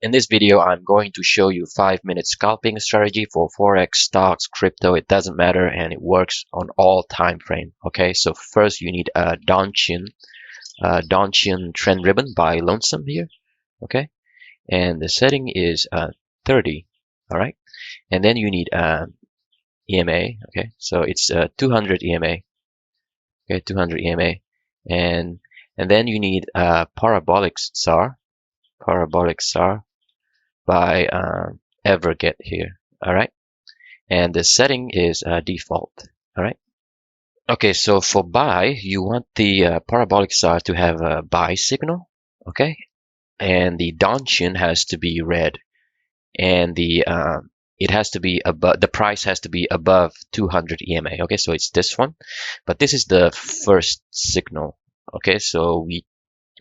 In this video, I'm going to show you 5-minute scalping strategy for forex, stocks, crypto. It doesn't matter, and it works on all time frame. Okay, so first you need a Donchian trend ribbon by Lonesome here. Okay, and the setting is 30. All right, and then you need EMA. Okay, so it's 200 EMA. Okay, 200 EMA, and then you need Parabolic SAR by Everget here. All right, and the setting is default. All right. Okay, so for buy, you want the Parabolic SAR to have a buy signal. Okay, and the Donchian has to be red, and the it has to be above, the price has to be above 200 EMA. Okay, so it's this one, but this is the first signal. Okay, so we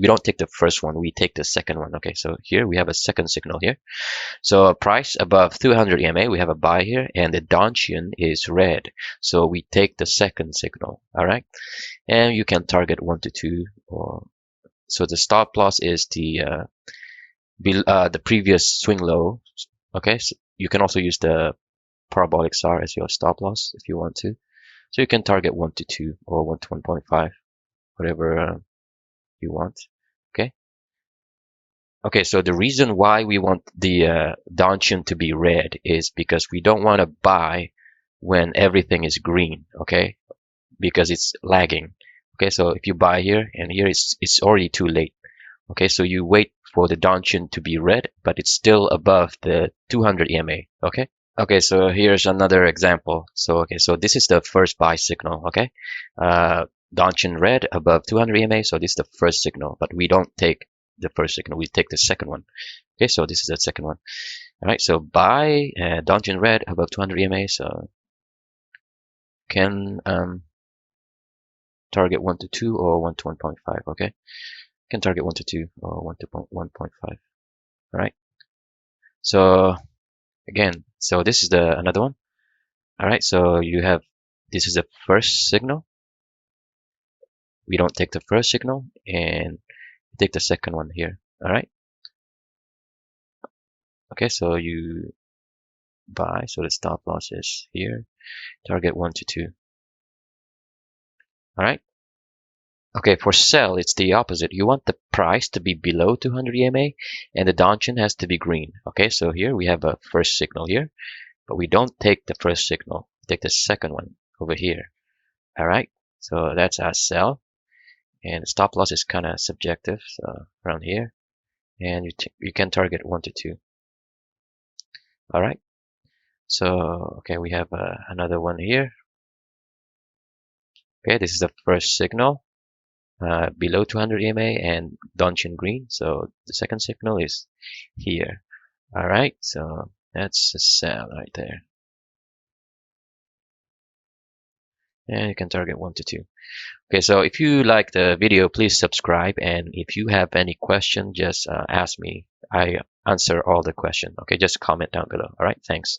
don't take the first one, we take the second one. Okay, so here we have a second signal here. So a price above 200 EMA, we have a buy here, and the Donchian is red, so we take the second signal. All right, and you can target 1 to 2, or so the stop loss is the previous swing low. Okay, so you can also use the Parabolic SAR as your stop loss if you want to. So you can target 1 to 2 or 1 to 1.5, whatever you want. Okay. Okay, so the reason why we want the Donchian to be red is because we don't want to buy when everything is green. Okay, because it's lagging. Okay, so if you buy here and here, it's already too late. Okay, so you wait for the Donchian to be red, but it's still above the 200 EMA. Okay. Okay, so here's another example. So okay, so this is the first buy signal. Okay, Donchian red above 200 EMA. So this is the first signal, but we don't take the first signal, we take the second one. Okay, so this is the second one. All right, so buy Donchian red above 200 EMA. So can target 1 to 2 or 1 to 1.5. Okay, can target 1 to 2 or 1 to 1.5. All right, so again, so this is the another one. All right, so you have, this is the first signal, we don't take the first signal, and take the second one here. All right, okay, so you buy, so the stop loss is here, target 1 to 2. All right, okay, for sell, it's the opposite. You want the price to be below 200 EMA, and the Donchian has to be green. Okay, so here we have a first signal here, but we don't take the first signal, we take the second one over here. All right, so that's our sell, and the stop loss is kind of subjective, so around here, and you can target 1 to 2. All right, so okay, we have another one here. Okay, this is the first signal, below 200 EMA and Donchian green, so the second signal is here. All right, so that's a sell right there, and you can target 1 to 2. Okay, so if you like the video, please subscribe, and if you have any question, just ask me. I answer all the question. Okay, just comment down below. All right, thanks.